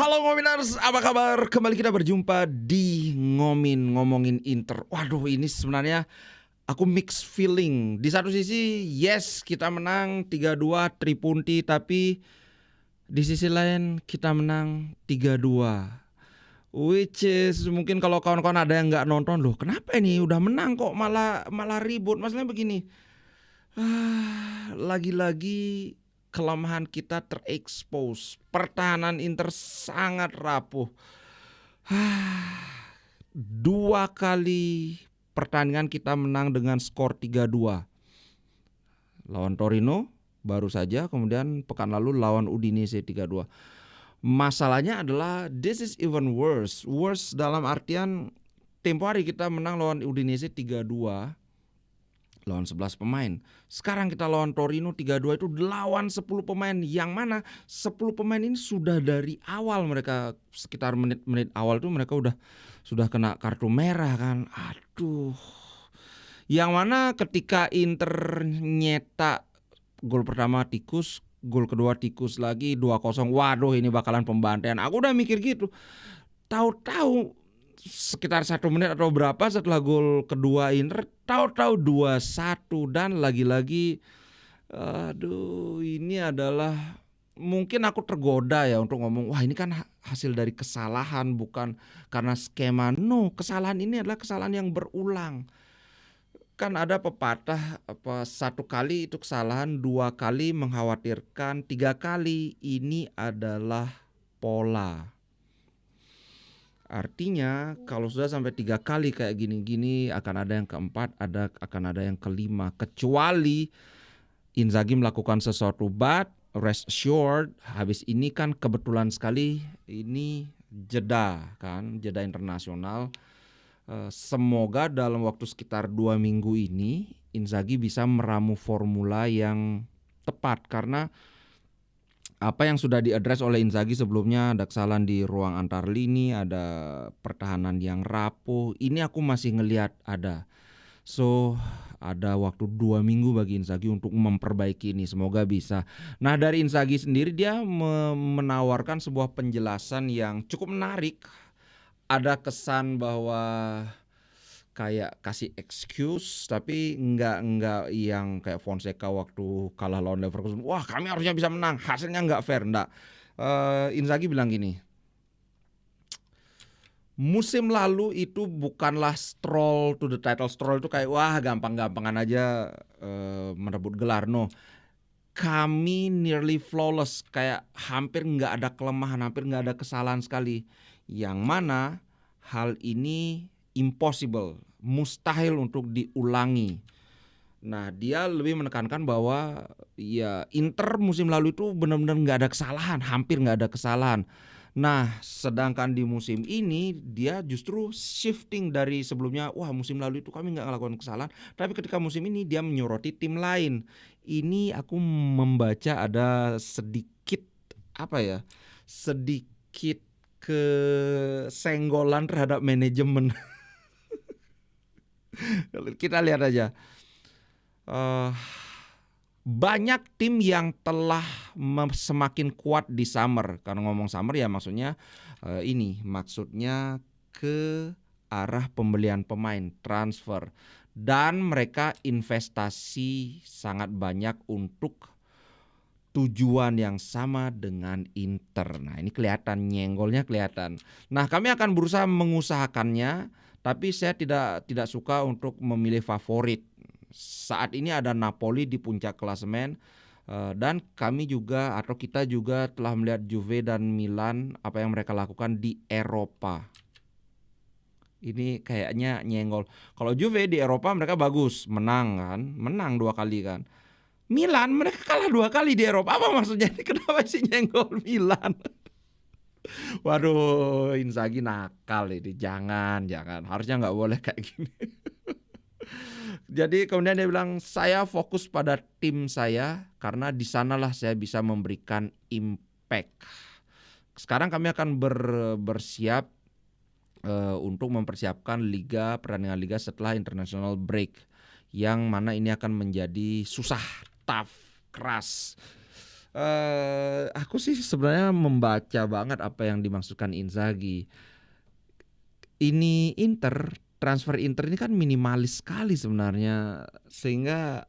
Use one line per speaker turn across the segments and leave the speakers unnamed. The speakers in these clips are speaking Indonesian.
Halo Ngominers, apa kabar? Kembali kita berjumpa di ngomongin Inter. Waduh, ini sebenarnya aku mixed feeling. Di satu sisi, yes kita menang 3-2 Tripunti, tapi di sisi lain kita menang 3-2. Which is mungkin kalau kawan-kawan ada yang nggak nonton, loh kenapa ini udah menang kok malah ribut. Masalahnya begini, lagi-lagi kelemahan kita terekspos. Pertahanan Inter sangat rapuh. 2 kali pertandingan kita menang dengan skor 3-2. Lawan Torino baru saja, kemudian pekan lalu lawan Udinese 3-2. Masalahnya adalah this is even worse. Worse dalam artian tempo hari kita menang lawan Udinese 3-2. Lawan 11 pemain. Sekarang kita lawan Torino 3-2 itu lawan 10 pemain. Yang mana 10 pemain ini sudah dari awal, mereka sekitar menit-menit awal tuh mereka sudah kena kartu merah kan. Aduh. Yang mana ketika Inter nyetak gol pertama tikus, gol kedua tikus lagi 2-0. Waduh, ini bakalan pembantaian. Aku udah mikir gitu. Tahu-tahu sekitar 1 menit atau berapa setelah gol kedua Inter, tahu-tahu 2-1. Dan lagi-lagi aduh, ini adalah mungkin aku tergoda ya untuk ngomong, wah ini kan hasil dari kesalahan, bukan karena skema. No, kesalahan ini adalah kesalahan yang berulang. Kan ada pepatah, 1 kali itu kesalahan, 2 kali mengkhawatirkan, 3 kali ini adalah pola. Artinya kalau sudah sampai 3 kali kayak gini-gini, akan ada yang keempat, akan ada yang kelima. Kecuali Inzaghi melakukan sesuatu, but rest assured, habis ini kan kebetulan sekali ini jeda internasional. Semoga dalam waktu sekitar 2 minggu ini Inzaghi bisa meramu formula yang tepat, karena apa yang sudah diadres oleh Inzaghi sebelumnya, ada kesalahan di ruang antar lini, ada pertahanan yang rapuh. Ini aku masih ngelihat ada. So ada waktu 2 minggu bagi Inzaghi untuk memperbaiki ini. Semoga bisa. Nah, dari Inzaghi sendiri dia menawarkan sebuah penjelasan yang cukup menarik. Ada kesan bahwa kayak kasih excuse, tapi enggak yang kayak Fonseca waktu kalah lawan Leverkusen. Wah, kami harusnya bisa menang, hasilnya enggak fair, enggak. Inzaghi bilang gini, musim lalu itu bukanlah stroll to the title. Stroll itu kayak wah gampang-gampangan aja merebut gelar. No, kami nearly flawless, kayak hampir enggak ada kelemahan, hampir enggak ada kesalahan sekali. Yang mana hal ini impossible, mustahil untuk diulangi. Nah, dia lebih menekankan bahwa ya Inter musim lalu itu benar-benar nggak ada kesalahan, hampir nggak ada kesalahan. Nah, sedangkan di musim ini dia justru shifting dari sebelumnya, wah musim lalu itu kami nggak melakukan kesalahan, tapi ketika musim ini dia menyoroti tim lain. Ini aku membaca ada sedikit sedikit kesenggolan terhadap manajemen. Kita lihat aja. Banyak tim yang telah semakin kuat di summer. Karena ngomong summer ya maksudnya maksudnya ke arah pembelian pemain, transfer. Dan mereka investasi sangat banyak untuk tujuan yang sama dengan Inter. Nah, ini kelihatan, nyenggolnya kelihatan. Nah, kami akan berusaha mengusahakannya, tapi saya tidak suka untuk memilih favorit. Saat ini ada Napoli di puncak klasemen, dan kita juga telah melihat Juve dan Milan apa yang mereka lakukan di Eropa. Ini kayaknya nyenggol. Kalau Juve di Eropa mereka bagus, menang 2 kali kan. Milan mereka kalah 2 kali di Eropa. Apa maksudnya ini? Kenapa sih nyenggol Milan? Waduh, Inzaghi nakal ini. Jangan. Harusnya nggak boleh kayak gini. Jadi kemudian dia bilang, saya fokus pada tim saya karena di sanalah saya bisa memberikan impact. Sekarang kami akan bersiap untuk mempersiapkan pertandingan liga setelah international break, yang mana ini akan menjadi susah, tough, keras. Aku sih sebenarnya membaca banget apa yang dimaksudkan Inzaghi. Ini transfer Inter ini kan minimalis sekali sebenarnya, sehingga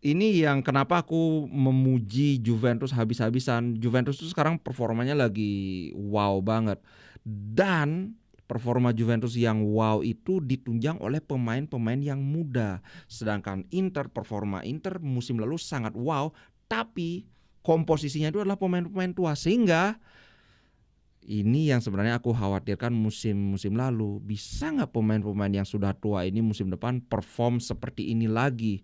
ini yang kenapa aku memuji Juventus habis-habisan. Juventus tuh sekarang performanya lagi wow banget. Dan performa Juventus yang wow itu ditunjang oleh pemain-pemain yang muda. Sedangkan performa Inter musim lalu sangat wow, tapi komposisinya itu adalah pemain-pemain tua. Sehingga ini yang sebenarnya aku khawatirkan musim-musim lalu. Bisa nggak pemain-pemain yang sudah tua ini musim depan perform seperti ini lagi?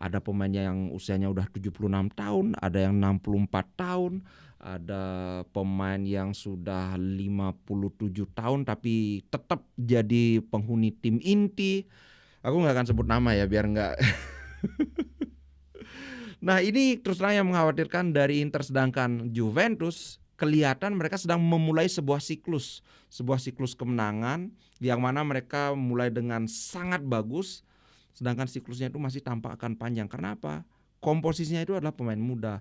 Ada pemain yang usianya udah 76 tahun, ada yang 64 tahun, ada pemain yang sudah 57 tahun tapi tetap jadi penghuni tim inti. Aku nggak akan sebut nama ya biar nggak. Nah ini terus terang yang mengkhawatirkan dari Inter, sedangkan Juventus kelihatan mereka sedang memulai sebuah siklus kemenangan yang mana mereka mulai dengan sangat bagus, sedangkan siklusnya itu masih tampak akan panjang. Karena apa? Komposisinya itu adalah pemain muda.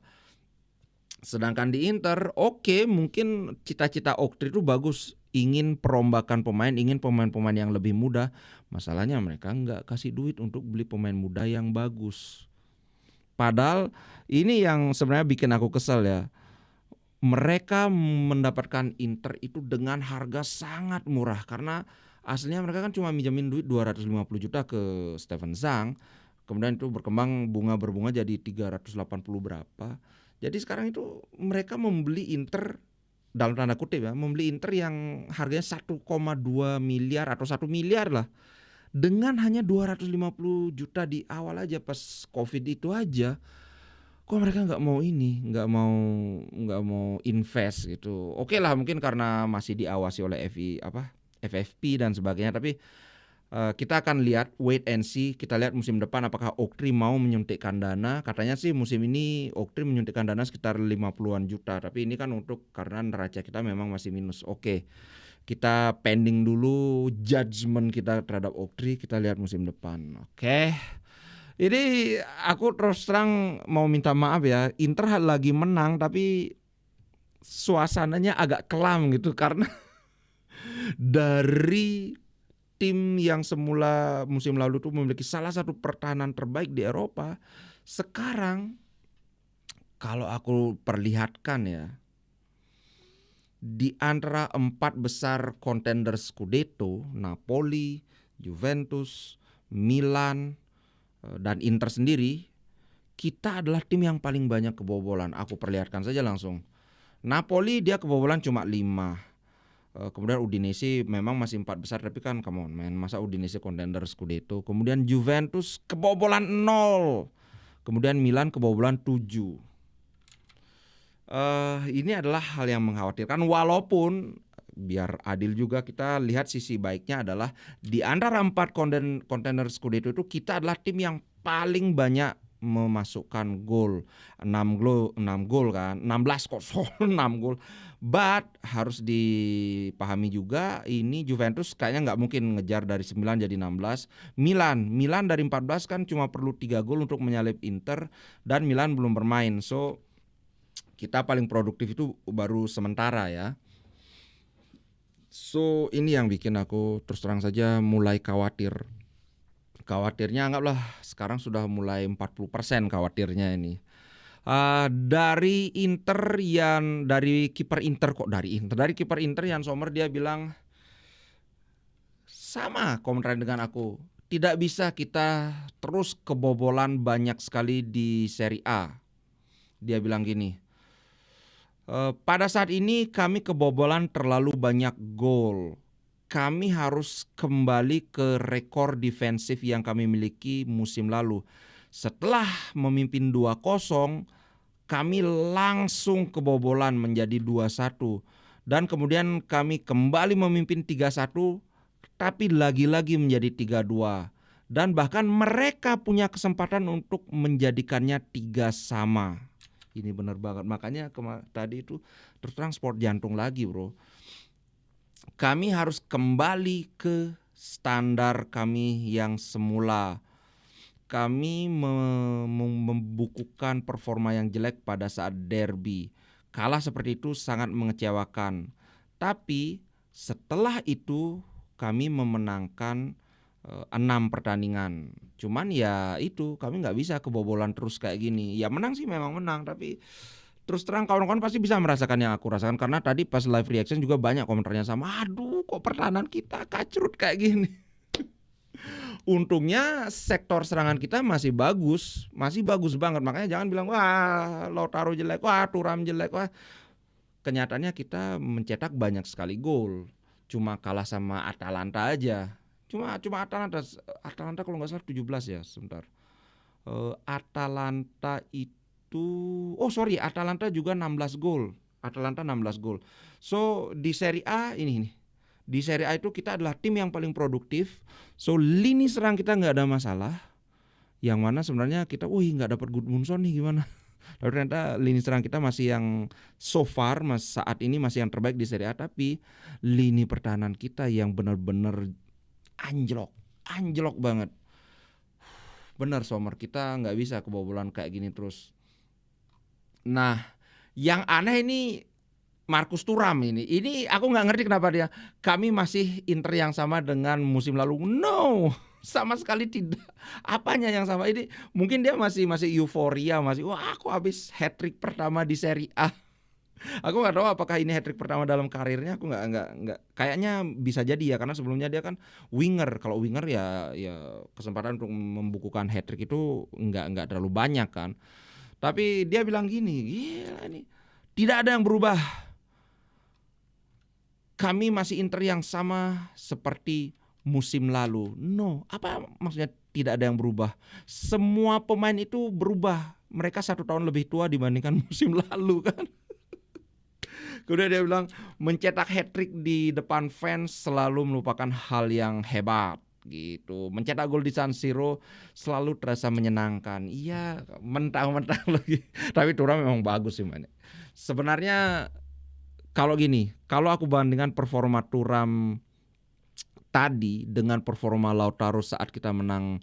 Sedangkan di Inter, oke, mungkin cita-cita Oktri itu bagus, ingin perombakan pemain, ingin pemain-pemain yang lebih muda. Masalahnya mereka nggak kasih duit untuk beli pemain muda yang bagus. Padahal ini yang sebenarnya bikin aku kesal ya. Mereka mendapatkan Inter itu dengan harga sangat murah karena aslinya mereka kan cuma minjemin duit 250 juta ke Steven Zhang. Kemudian itu berkembang berbunga jadi 380 berapa. Jadi sekarang itu mereka membeli Inter dalam tanda kutip ya, membeli Inter yang harganya 1,2 miliar atau 1 miliar lah. Dengan hanya 250 juta di awal aja pas Covid itu aja. Kok mereka nggak mau invest gitu. Oke lah mungkin karena masih diawasi oleh FFP dan sebagainya, tapi kita akan lihat, wait and see. Kita lihat musim depan apakah Oktri mau menyuntikkan dana. Katanya sih musim ini Oktri menyuntikkan dana sekitar 50-an juta, tapi ini kan karena neraca kita memang masih minus. Oke, kita pending dulu judgement kita terhadap Oktri, kita lihat musim depan. Oke. Ini aku terus terang mau minta maaf ya, Inter lagi menang tapi suasananya agak kelam gitu karena dari tim yang semula musim lalu tuh memiliki salah satu pertahanan terbaik di Eropa, sekarang kalau aku perlihatkan ya, di antara 4 besar kontender Scudetto, Napoli, Juventus, Milan, dan Inter sendiri, kita adalah tim yang paling banyak kebobolan. Aku perlihatkan saja langsung. Napoli dia kebobolan cuma 5. Kemudian Udinese memang masih 4 besar, tapi kan come on man, masa Udinese kontender Scudetto. Kemudian Juventus kebobolan 0. Kemudian Milan kebobolan 7. Ini adalah hal yang mengkhawatirkan, walaupun biar adil juga kita lihat sisi baiknya adalah di antara 4 kontender Scudetto itu kita adalah tim yang paling banyak memasukkan gol. 6 gol kan, 16 kok 6 gol. But harus dipahami juga ini Juventus kayaknya nggak mungkin ngejar dari 9 jadi 16. Milan dari 14 kan cuma perlu 3 gol untuk menyalip Inter, dan Milan belum bermain. So kita paling produktif itu baru sementara ya. So ini yang bikin aku terus terang saja mulai khawatir. Khawatirnya anggaplah sekarang sudah mulai 40% khawatirnya ini. Dari kiper Inter Jan Sommer dia bilang sama komentar dengan aku. Tidak bisa kita terus kebobolan banyak sekali di Serie A. Dia bilang gini, pada saat ini kami kebobolan terlalu banyak gol. Kami harus kembali ke rekor defensif yang kami miliki musim lalu. Setelah memimpin 2-0, kami langsung kebobolan menjadi 2-1. Dan kemudian kami kembali memimpin 3-1, tapi lagi-lagi menjadi 3-2. Dan bahkan mereka punya kesempatan untuk menjadikannya 3-sama. Ini benar banget, makanya tadi itu terus terang sport jantung lagi bro. Kami harus kembali ke standar kami yang semula. kami membukukan performa yang jelek pada saat derby. Kalah seperti itu sangat mengecewakan. Tapi setelah itu kami memenangkan 6 pertandingan. Cuman ya itu kami nggak bisa kebobolan terus kayak gini. Ya menang sih memang menang, tapi terus terang kawan-kawan pasti bisa merasakan yang aku rasakan, karena tadi pas live reaction juga banyak komentarnya sama, aduh kok pertahanan kita kacrut kayak gini. Untungnya sektor serangan kita masih bagus banget. Makanya jangan bilang wah Lautaro jelek, wah Thuram jelek, wah. Kenyataannya kita mencetak banyak sekali gol. Cuma kalah sama Atalanta aja. Cuma Atalanta kalau nggak salah 17 ya, sebentar. Atalanta juga 16 gol. Atalanta 16 gol. So di Serie A ini nih. Di Serie A itu kita adalah tim yang paling produktif. So lini serang kita nggak ada masalah. Yang mana sebenarnya kita, nggak dapat Gudmundsson nih gimana? Tapi ternyata lini serang kita masih yang so far saat ini masih yang terbaik di Serie A. Tapi lini pertahanan kita yang benar-benar anjlok banget. Benar Sommer, kita nggak bisa kebobolan kayak gini terus. Nah, yang aneh ini Marcus Thuram ini aku nggak ngerti kenapa dia. Kami masih Inter yang sama dengan musim lalu. No, sama sekali tidak. Apanya yang sama ini? Mungkin dia masih euforia, wah aku habis hat-trick pertama di Serie A. Aku nggak tahu apakah ini hat-trick pertama dalam karirnya. Aku nggak. Kayaknya bisa jadi ya, karena sebelumnya dia kan winger. Kalau winger ya kesempatan untuk membukukan hat-trick itu nggak terlalu banyak kan. Tapi dia bilang gini, gila nih, tidak ada yang berubah. Kami masih Inter yang sama seperti musim lalu. No, apa maksudnya tidak ada yang berubah? Semua pemain itu berubah. Mereka 1 tahun lebih tua dibandingkan musim lalu kan. Kemudian dia bilang mencetak hat-trick di depan fans selalu merupakan hal yang hebat gitu. Mencetak gol di San Siro selalu terasa menyenangkan. Iya, mentang-mentang lagi. Tapi Thuram memang bagus sih mainnya. Sebenarnya kalau aku bandingkan performa Thuram tadi dengan performa Lautaro saat kita menang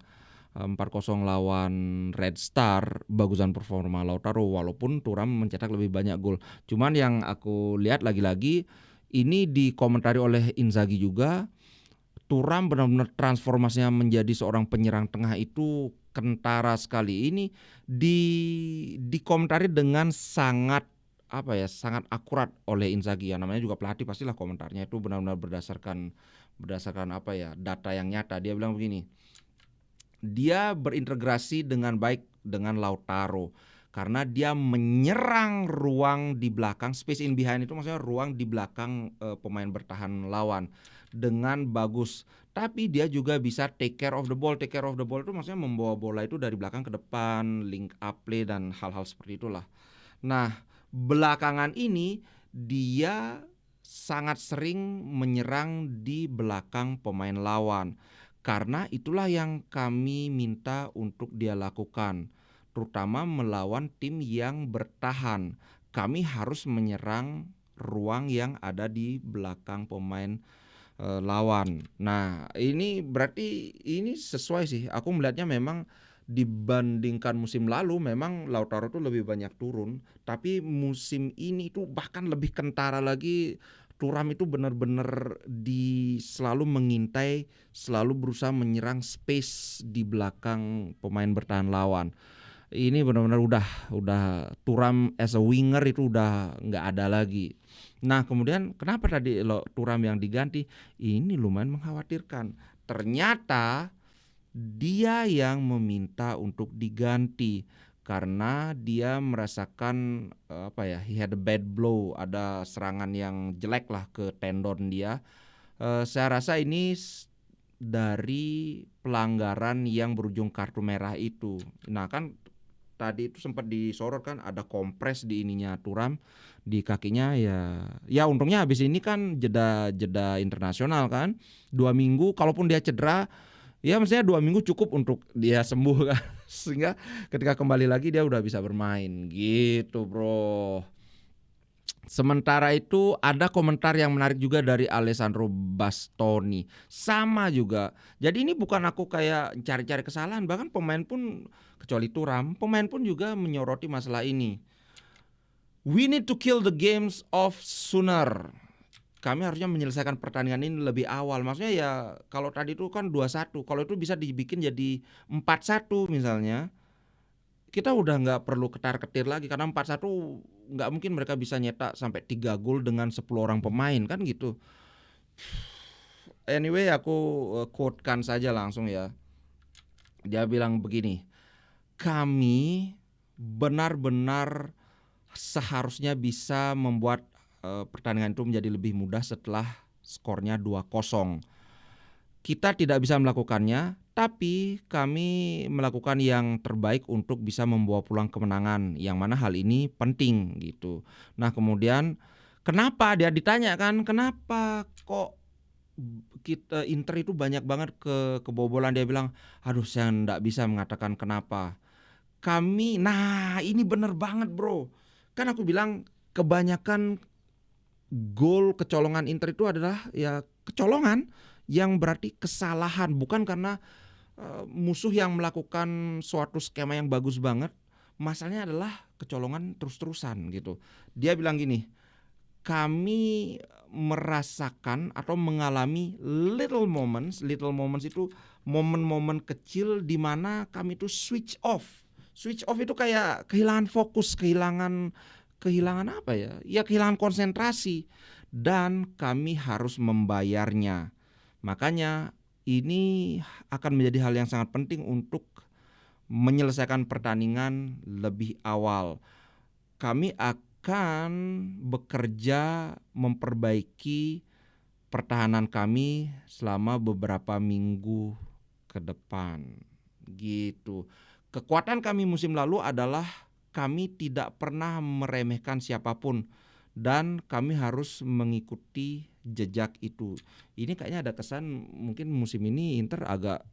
4-0 lawan Red Star, bagusan performa Lautaro walaupun Thuram mencetak lebih banyak gol. Cuman yang aku lihat lagi-lagi ini dikomentari oleh Inzaghi juga, Thuram benar-benar transformasinya menjadi seorang penyerang tengah itu kentara sekali. Ini dikomentari dengan sangat akurat oleh Inzaghi ya. Namanya juga pelatih, pastilah komentarnya itu benar-benar berdasarkan data yang nyata. Dia bilang begini, dia berintegrasi dengan baik dengan Lautaro karena dia menyerang ruang di belakang, space in behind itu maksudnya ruang di belakang pemain bertahan lawan dengan bagus. Tapi dia juga bisa take care of the ball. Take care of the ball itu maksudnya membawa bola itu dari belakang ke depan, link up play dan hal-hal seperti itulah. Nah, belakangan ini dia sangat sering menyerang di belakang pemain lawan. Karena itulah yang kami minta untuk dia lakukan, terutama melawan tim yang bertahan. Kami harus menyerang ruang yang ada di belakang pemain lawan. Nah, ini berarti ini sesuai sih. Aku melihatnya memang dibandingkan musim lalu memang Lautaro tuh lebih banyak turun, tapi musim ini tuh bahkan lebih kentara lagi. Thuram itu benar-benar selalu mengintai, selalu berusaha menyerang space di belakang pemain bertahan lawan. Ini benar-benar udah Thuram as a winger itu udah nggak ada lagi. Nah kemudian kenapa tadi Thuram yang diganti? Ini lumayan mengkhawatirkan. Ternyata dia yang meminta untuk diganti. Karena dia merasakan he had a bad blow, ada serangan yang jelek lah ke tendon dia. Saya rasa ini dari pelanggaran yang berujung kartu merah itu. Nah kan tadi itu sempat disorot kan, ada kompres di ininya Thuram di kakinya ya untungnya habis ini kan jeda internasional kan 2 minggu, kalaupun dia cedera ya maksudnya 2 minggu cukup untuk dia sembuh kan. Sehingga ketika kembali lagi dia udah bisa bermain gitu bro. Sementara itu ada komentar yang menarik juga dari Alessandro Bastoni. Sama juga. Jadi ini bukan aku kayak cari-cari kesalahan, bahkan pemain pun kecuali Thuram, pemain pun juga menyoroti masalah ini. We need to kill the games off sooner. Kami harusnya menyelesaikan pertandingan ini lebih awal. Maksudnya ya kalau tadi itu kan 2-1, kalau itu bisa dibikin jadi 4-1 misalnya. Kita udah nggak perlu ketar-ketir lagi karena 4-1 nggak mungkin mereka bisa nyetak sampai 3 gol dengan 10 orang pemain kan gitu. Anyway, aku quote-kan saja langsung ya. Dia bilang begini, kami benar-benar seharusnya bisa membuat pertandingan itu menjadi lebih mudah setelah skornya 2-0. Kita tidak bisa melakukannya, tapi kami melakukan yang terbaik untuk bisa membawa pulang kemenangan, yang mana hal ini penting gitu. Nah kemudian kenapa dia ditanya kan, kenapa kok kita Inter itu banyak banget kebobolan. Dia bilang, aduh saya nggak bisa mengatakan kenapa. Nah ini bener banget bro. Kan aku bilang kebanyakan gol kecolongan Inter itu adalah ya kecolongan yang berarti kesalahan, bukan karena musuh yang melakukan suatu skema yang bagus banget. Masalahnya adalah kecolongan terus-terusan gitu. Dia bilang gini, kami merasakan atau mengalami little moments itu momen-momen kecil di mana kami itu switch off. Switch off itu kayak kehilangan fokus, kehilangan apa ya? Ya kehilangan konsentrasi dan kami harus membayarnya. Makanya ini akan menjadi hal yang sangat penting untuk menyelesaikan pertandingan lebih awal. Kami akan bekerja memperbaiki pertahanan kami selama beberapa minggu ke depan. Gitu. Kekuatan kami musim lalu adalah kami tidak pernah meremehkan siapapun dan kami harus mengikuti jejak itu. Ini kayaknya ada kesan mungkin musim ini Inter agak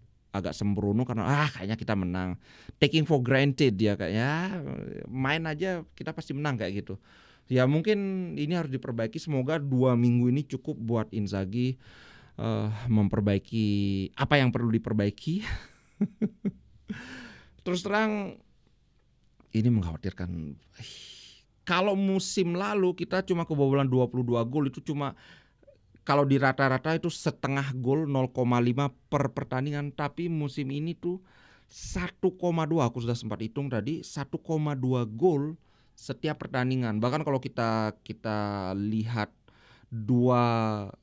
sembrono karena kayaknya kita menang. Taking for granted ya kayaknya, main aja kita pasti menang kayak gitu. Ya mungkin ini harus diperbaiki. Semoga 2 minggu ini cukup buat Inzaghi memperbaiki apa yang perlu diperbaiki. Terus terang ini mengkhawatirkan. Kalau musim lalu kita cuma kebobolan 22 gol, itu cuma kalau di rata-rata itu setengah gol, 0,5 per pertandingan. Tapi musim ini tuh 1,2, aku sudah sempat hitung tadi, 1,2 gol setiap pertandingan. Bahkan kalau kita lihat dua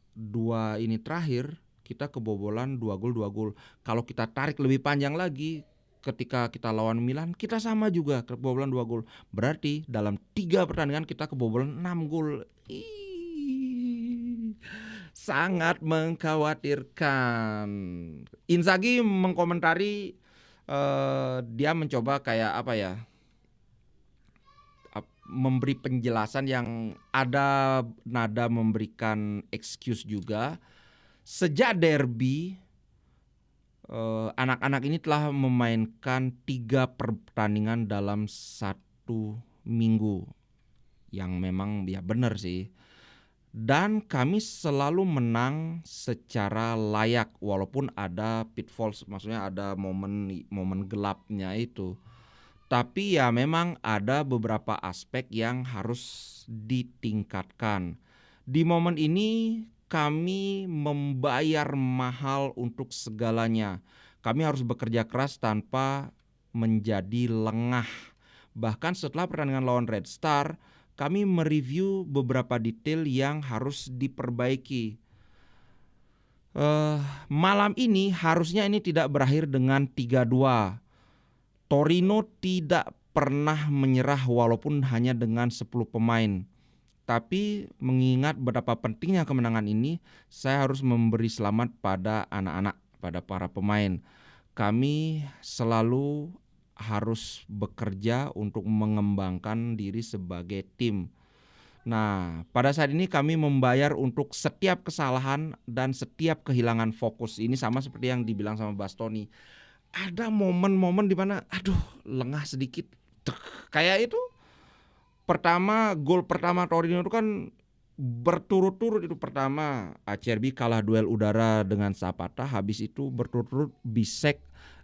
ini terakhir, kita kebobolan 2 gol. Kalau kita tarik lebih panjang lagi, ketika kita lawan Milan, kita sama juga kebobolan 2 gol. Berarti dalam 3 pertandingan kita kebobolan 6 gol. Sangat mengkhawatirkan. Inzaghi mengkomentari, dia mencoba kayak apa ya, memberi penjelasan yang ada nada memberikan excuse juga. Sejak derby, anak-anak ini telah memainkan 3 pertandingan dalam 1 minggu. Yang memang ya benar sih. Dan kami selalu menang secara layak walaupun ada pitfalls, maksudnya ada momen gelapnya itu. Tapi ya memang ada beberapa aspek yang harus ditingkatkan. Di momen ini kami membayar mahal untuk segalanya. Kami harus bekerja keras tanpa menjadi lengah. Bahkan setelah pertandingan lawan Red Star, kami mereview beberapa detail yang harus diperbaiki. Malam ini harusnya ini tidak berakhir dengan 3-2. Torino tidak pernah menyerah walaupun hanya dengan 10 pemain. Tapi mengingat betapa pentingnya kemenangan ini, saya harus memberi selamat pada anak-anak, pada para pemain. Kami selalu harus bekerja untuk mengembangkan diri sebagai tim. Nah, pada saat ini kami membayar untuk setiap kesalahan dan setiap kehilangan fokus. Ini sama seperti yang dibilang sama Bastoni. Ada momen-momen di mana lengah sedikit. Kayak itu Gol pertama Torino itu kan berturut-turut itu. Pertama Acerbi kalah duel udara dengan Zapata, habis itu berturut-turut Bisek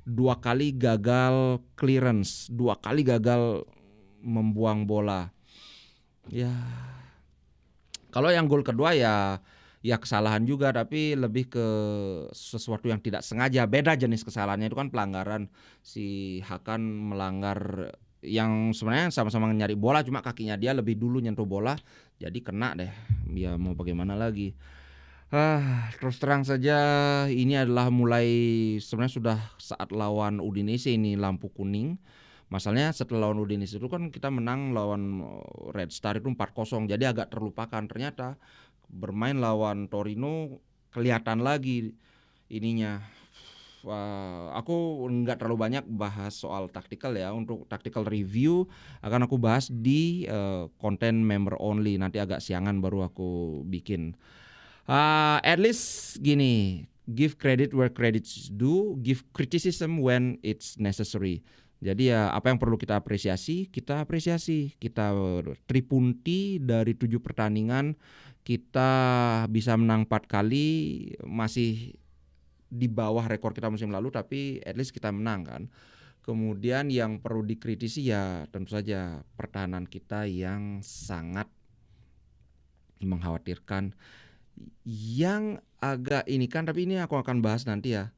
2 kali gagal clearance, 2 kali gagal membuang bola. Ya, kalau yang gol kedua ya kesalahan juga, tapi lebih ke sesuatu yang tidak sengaja. Beda jenis kesalahannya, itu kan pelanggaran. Si Hakan melanggar yang sebenarnya sama-sama nyari bola, cuma kakinya dia lebih dulu nyentuh bola, jadi kena deh. Ya mau bagaimana lagi. Terus terang saja ini adalah mulai, sebenarnya sudah saat lawan Udinese ini lampu kuning. Masalahnya setelah lawan Udinese itu kan kita menang lawan Red Star itu 4-0, jadi agak terlupakan. Ternyata bermain lawan Torino kelihatan lagi ininya. Wah, aku nggak terlalu banyak bahas soal taktikal ya. Untuk tactical review akan aku bahas di konten member only. Nanti agak siangan baru aku bikin. At least gini, give credit where credit's due, give criticism when it's necessary. Jadi ya apa yang perlu kita apresiasi, kita apresiasi. Kita 3 punti dari 7 pertandingan, kita bisa menang 4 kali, masih di bawah rekor kita musim lalu, tapi at least kita menang kan. Kemudian yang perlu dikritisi ya tentu saja pertahanan kita yang sangat mengkhawatirkan. Yang agak ini kan, tapi ini aku akan bahas nanti ya.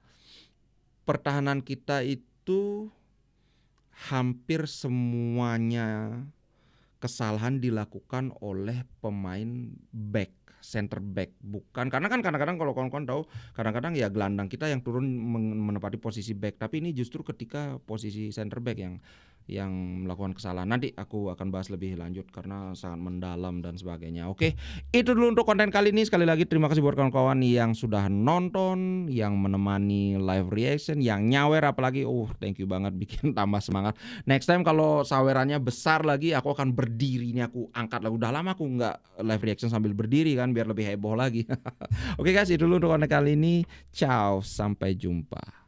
Pertahanan kita itu hampir semuanya kesalahan dilakukan oleh pemain back, center back. Bukan karena kan kadang-kadang kalau kawan-kawan tahu, kadang-kadang ya gelandang kita yang turun menempati posisi back, tapi ini justru ketika posisi center back yang melakukan kesalahan. Nanti aku akan bahas lebih lanjut karena sangat mendalam dan sebagainya. Oke, itu dulu untuk konten kali ini. Sekali lagi terima kasih buat kawan-kawan yang sudah nonton, yang menemani live reaction, yang nyawer apalagi. Thank you banget, bikin tambah semangat. Next time kalau sawerannya besar lagi, aku akan berdiri. Ini aku angkat lah. Udah lama aku nggak live reaction sambil berdiri kan, biar lebih heboh lagi. Oke guys, itu dulu untuk konten kali ini. Ciao, sampai jumpa.